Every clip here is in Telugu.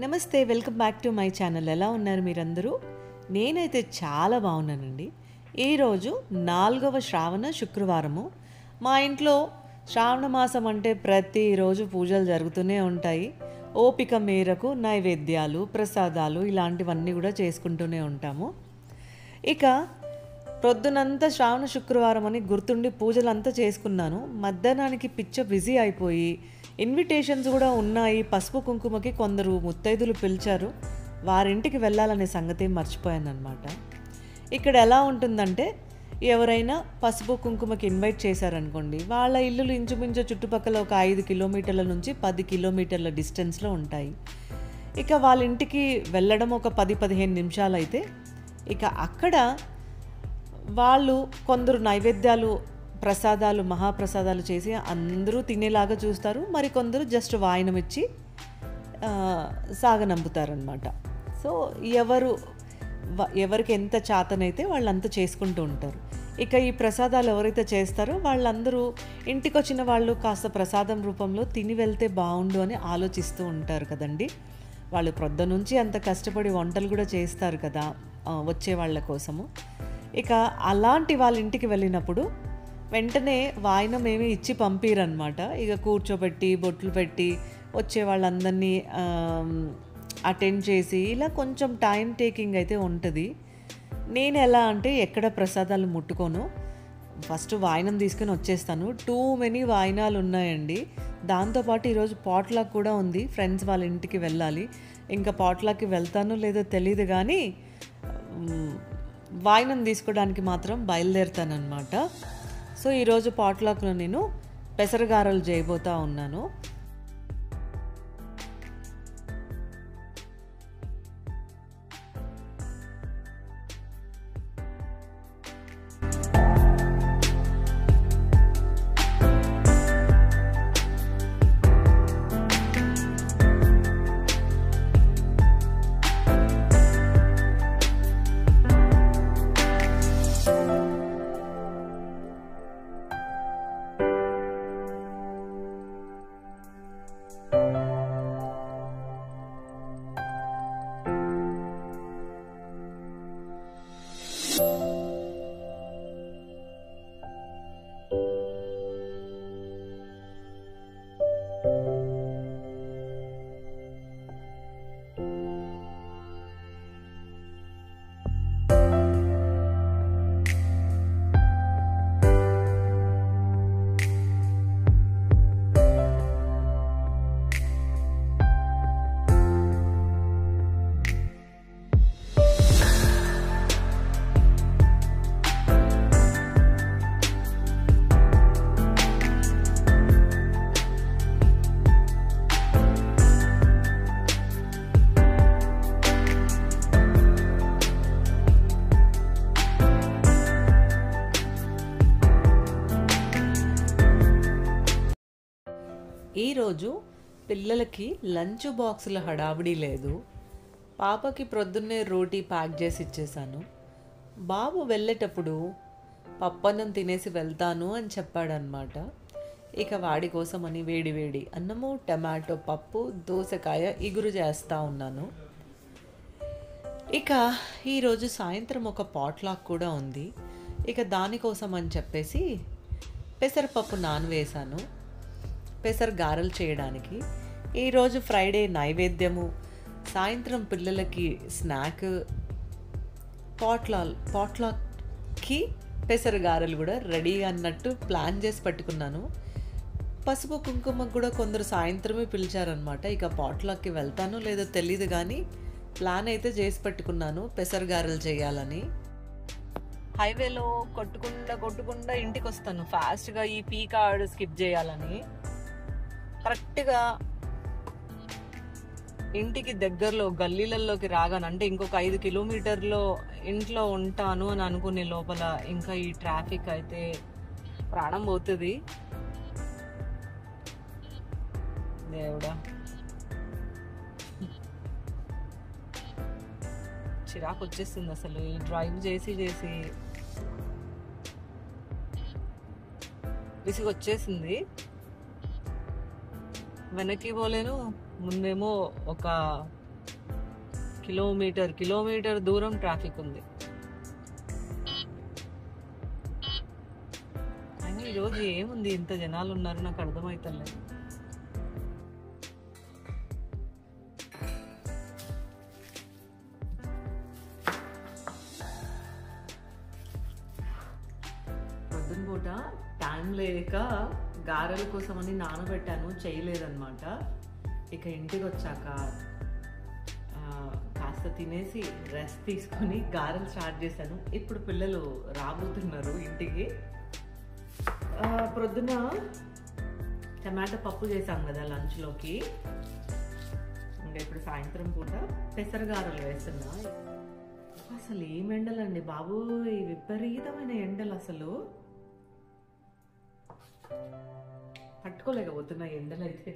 నమస్తే, welcome back to my channel. ఎలా ఉన్నారు మీరందరూ? నేనైతే చాలా బాగున్నానండి. ఈరోజు 4వ శ్రావణ శుక్రవారము. మా ఇంట్లో శ్రావణ మాసం అంటే ప్రతిరోజు పూజలు జరుగుతూనే ఉంటాయి. ఓపిక మేరకు నైవేద్యాలు, ప్రసాదాలు ఇలాంటివన్నీ కూడా చేసుకుంటూనే ఉంటాము. ఇక ప్రొద్దునంతా శ్రావణ శుక్రవారం అని గుర్తుండి పూజలంతా చేసుకున్నాను. మధ్యాహ్నానికి పిచ్చ బిజీ అయిపోయి ఇన్విటేషన్స్ కూడా ఉన్నాయి. పసుపు కుంకుమకి కొందరు ముత్తైదులు పిలిచారు. వారింటికి వెళ్ళాలనే సంగతి మర్చిపోయాను అనమాట. ఇక్కడ ఎలా ఉంటుందంటే, ఎవరైనా పసుపు కుంకుమకి ఇన్వైట్ చేశారనుకోండి, వాళ్ళ ఇల్లులు ఇంచుమించు చుట్టుపక్కల ఒక 5 కిలోమీటర్ల నుంచి 10 కిలోమీటర్ల డిస్టెన్స్లో ఉంటాయి. ఇక వాళ్ళ ఇంటికి వెళ్ళడం ఒక 10-15 నిమిషాలు అయితే, ఇక అక్కడ వాళ్ళు కొందరు నైవేద్యాలు, ప్రసాదాలు, మహాప్రసాదాలు చేసి అందరూ తినేలాగా చూస్తారు. మరి కొందరు జస్ట్ వాయనం ఇచ్చి సాగనంపుతారనమాట. సో ఎవరికి ఎంత చాతనైతే వాళ్ళంతా చేసుకుంటూ ఉంటారు. ఇక ఈ ప్రసాదాలు ఎవరైతే చేస్తారో వాళ్ళందరూ ఇంటికి వచ్చిన వాళ్ళు కాస్త ప్రసాదం రూపంలో తిని వెళ్తే బాగుండు అని ఆలోచిస్తూ ఉంటారు కదండి. వాళ్ళు ప్రొద్దు నుంచి అంత కష్టపడి వంటలు కూడా చేస్తారు కదా వచ్చే వాళ్ళ కోసము. ఇక అలాంటి వాళ్ళ ఇంటికి వెళ్ళినప్పుడు వెంటనే వాయినం ఏమీ ఇచ్చి పంపిరనమాట. ఇక కూర్చోబెట్టి బొట్లు పెట్టి వచ్చే వాళ్ళందరినీ అటెండ్ చేసి ఇలా కొంచెం టైం టేకింగ్ అయితే ఉంటుంది. నేను ఎలా అంటే ఎక్కడ ప్రసాదాలు ముట్టుకోను, ఫస్ట్ వాయినం తీసుకొని వచ్చేస్తాను. టూ మెనీ వాయినాలు ఉన్నాయండి. దాంతోపాటు ఈరోజు పాట్లాక్ కూడా ఉంది. ఫ్రెండ్స్ వాళ్ళ ఇంటికి వెళ్ళాలి. ఇంకా పాట్లాక్కి వెళ్తానో లేదో తెలియదు, కానీ వాయినం తీసుకోవడానికి మాత్రం బయలుదేరుతానమాట. సో ఈరోజు పాట్లాక్లో నేను పెసరగారలు చేయబోతా ఉన్నాను. ఈరోజు పిల్లలకి లంచ్ బాక్సుల హడావిడి లేదు. పాపకి ప్రొద్దున్నే రోటీ ప్యాక్ చేసి ఇచ్చేసాను. బాబు వెళ్ళేటప్పుడు పప్పన్నం తినేసి వెళ్తాను అని చెప్పాడనమాట. ఇక వాడి కోసమని వేడి వేడి అన్నము, టమాటో పప్పు, దోసకాయ ఇగురు చేస్తూ ఉన్నాను. ఇక ఈరోజు సాయంత్రం ఒక పాట్లాక్ కూడా ఉంది. ఇక దానికోసం అని చెప్పేసి పెసరపప్పు నానవేశాను పెసర గారెలు చేయడానికి. ఈరోజు ఫ్రైడే నైవేద్యము, సాయంత్రం పిల్లలకి స్నాక్, పాట్లాక్కి పెసర గారెలు కూడా రెడీ అన్నట్టు ప్లాన్ చేసి పెట్టుకున్నాను. పసుపు కుంకుమకు కూడా కొందరు సాయంత్రమే పిలిచారనమాట. ఇక పాట్లాక్కి వెళ్తానో లేదో తెలీదు, కానీ ప్లాన్ అయితే చేసి పెట్టుకున్నాను పెసర గారెలు చేయాలని. హైవేలో కొట్టుకుండా ఇంటికి వస్తాను ఫాస్ట్గా, ఈ పీక్ అవర్ స్కిప్ చేయాలని. కరెక్ట్గా ఇంటికి దగ్గరలో గల్లీలలోకి రాగాను, అంటే ఇంకొక 5 కిలోమీటర్లో ఇంట్లో ఉంటాను అని అనుకునే లోపల ఇంకా ఈ ట్రాఫిక్ అయితే ప్రాణం పోతుంది. దేవుడా, చిరాకు వచ్చేస్తుంది అసలు ఈ డ్రైవ్ చేసి విసిగి వచ్చేసింది. వెనక్కి పోలేను, ముందేమో ఒక కిలోమీటర్ దూరం ట్రాఫిక్ ఉంది. అయినా ఈరోజు ఏముంది ఇంత జనాలు ఉన్నారు నాకు అర్థమవుతలేదు. పొద్దున పూట టైం లేక గారెల కోసమని నానబెట్టాను, చేయలేదన్నమాట. ఇక ఇంటికి వచ్చాక కాస్త తినేసి రెస్ట్ తీసుకొని గారెలు స్టార్ట్ చేశాను. ఇప్పుడు పిల్లలు రాబోతున్నారు ఇంటికి. ప్రొద్దున టమాటా పప్పు చేశాం కదా లంచ్లోకి. ఇంకా ఇప్పుడు సాయంత్రం పూట పెసరగారెలు వేస్తున్నా. అసలు ఏం ఎండలండి బాబు, ఈ విపరీతమైన ఎండలు. అసలు పట్టుకోలేకపోతున్నాయి ఎండలు అయితే.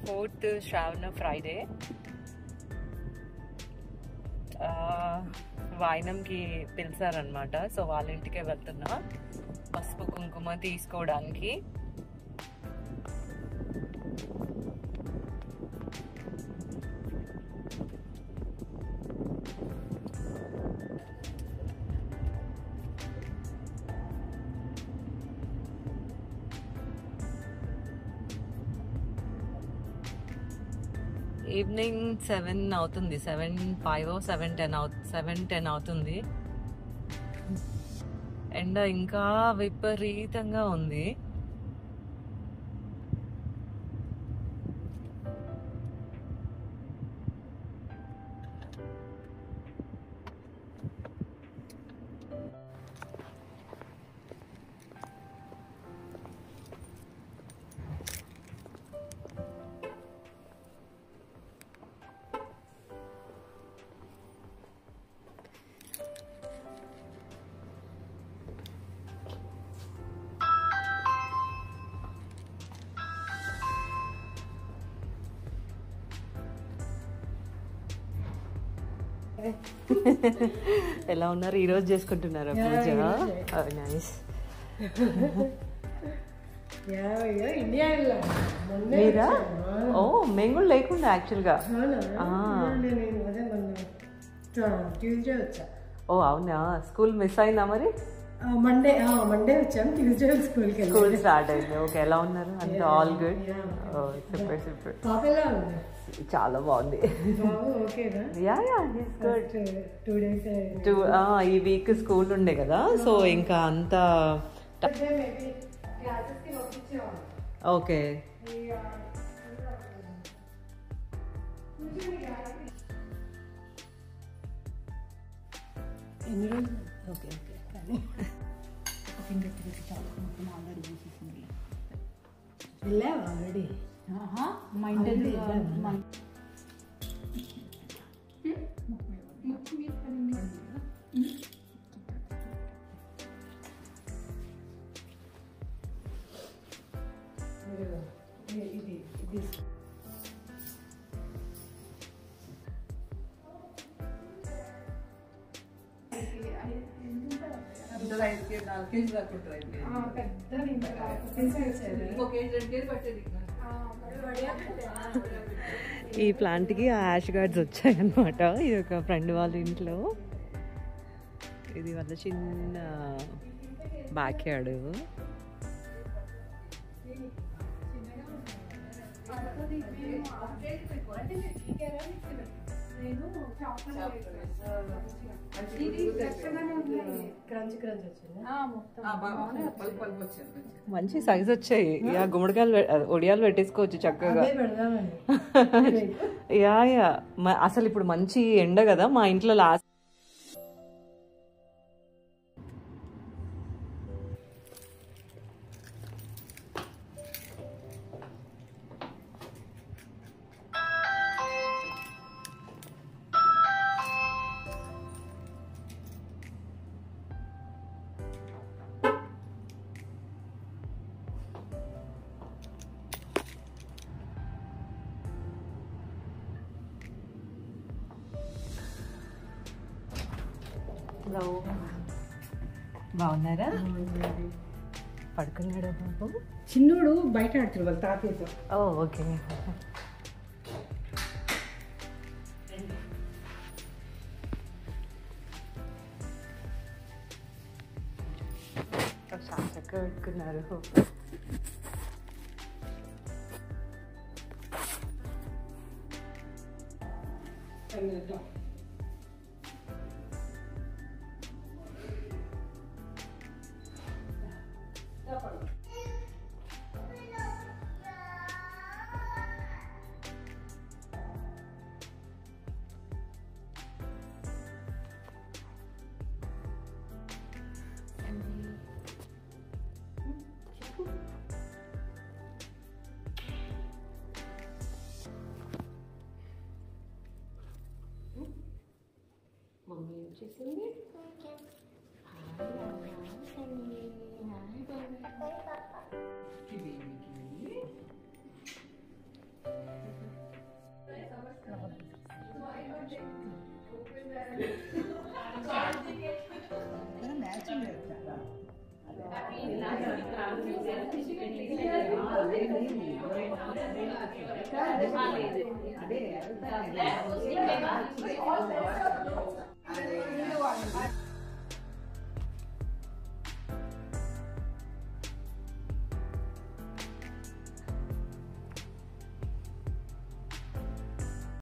ఫోర్త్ శ్రావణ ఫ్రైడే. వాయినంకి పిలిచారనమాట. సో వాళ్ళ ఇంటికే వెళ్తున్నా పసుపు కుంకుమ తీసుకోవడానికి. ఈవినింగ్ 7 అవుతుంది, 7:05 7:10 అవుతుంది. ఎండ ఇంకా విపరీతంగా ఉంది. ఎలా ఉన్నారు? ఈరోజు చేసుకుంటున్నారా పూజ? నైస్. మీరా? ఓ మేము కూడా లేకుండా యాక్చువల్గా. ఓ అవునా, స్కూల్ మిస్ అయిందా మరి? మండే వచ్చాము, ట్యూస్డే స్కూల్ స్టార్ట్ అయింది. ఓకే, ఎలా ఉన్నారు? అంత ఆల్ గుడ్? Super super. చాలా బాగుంది. ఈ వీక్ స్కూల్ ఉండే కదా, సో ఇంకా అంత ఓకే. ఎన్ని రోజులు? Okay okay. కానీ వెళ్ళావు ఆల్రెడీ? మా ఇంటి ఈ ప్లాంట్కి ఆ యాష్ గార్డ్స్ వచ్చాయన్నమాట. ఇది ఒక ఫ్రెండ్ వాళ్ళ ఇంట్లో. ఇది వాళ్ళ చిన్న బ్యాక్ యార్డ్. క్రంచ్ క్రంచ్ వచ్చింది. మంచి సైజ్ వచ్చాయి. యా గుమ్మడికాయలు ఒడియాలు పెట్టేసుకోవచ్చు చక్కగా. అదే పెడదామని. యా యా అసలు ఇప్పుడు మంచి ఎండ కదా మా ఇంట్లో లాస్ట్ బాగున్నారా? పడుకున్నాడా బాబు? చిన్నోడు బయట ఆడుతున్నారు వాళ్ళ తాతయ్యతో. ఓ ఓకే. చాలా చక్కగా పెట్టుకున్నారు. మమ్మీ ఏం చేసింది?